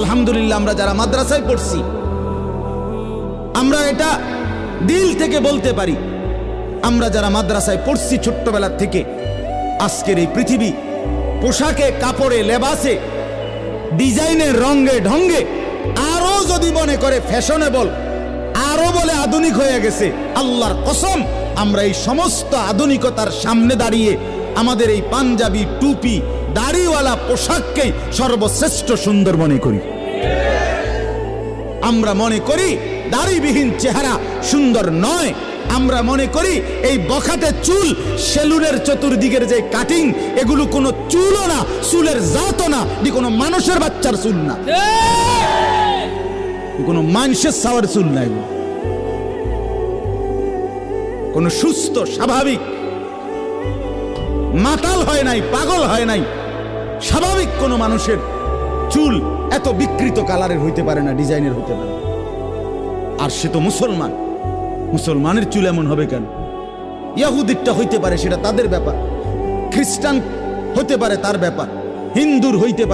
আলহামদুলিল্লাহ আমরা যারা মাদ্রাসায় পড়ছি আমরা এটা দিল থেকে বলতে পারি, আমরা যারা মাদ্রাসায় পড়ছি ছোট্টবেলা থেকে, আজকের এই পৃথিবী পোশাকে, কাপড়ে, লেবাসে, ডিজাইনে, রঙে, ঢঙ্গে আরো যদি মনে করে ফ্যাশনেবল, আরো বলে আধুনিক হয়ে গেছে, আল্লাহর কসম আমরা এই সমস্ত আধুনিকতার সামনে দাঁড়িয়ে আমাদের এই পাঞ্জাবি, টুপি, দাড়িওয়ালা পোশাককেই সর্বশ্রেষ্ঠ সুন্দর মনে করি। আমরা মনে করি দাড়িবিহীন চেহারা সুন্দর নয়। আমরা মনে করি এই বখাটে চুল, সেলুনের চতুর্দিকের যে কাটিং, এগুলো কোনো চুলও না, চুলের জাতও না, এটি কোনো মানুষের বাচ্চার চুল না, কোনো মানুষের সাওয়ার চুল নাই, কোন সুস্থ স্বাভাবিক মাতাল হয় নাই, পাগল হয় নাই, স্বাভাবিক কোন মানুষের চুল এত বিকৃত কালারের হইতে পারে না, ডিজাইনের হইতে পারে। আর সে তো মুসলমান, মুসলমানের চুল এমন হবে কেন? ইহুদিরটা হইতে পারে, সেটা তাদের ব্যাপার, খ্রিস্টান হতে পারে তার ব্যাপার, হিন্দুর হইতে পারে।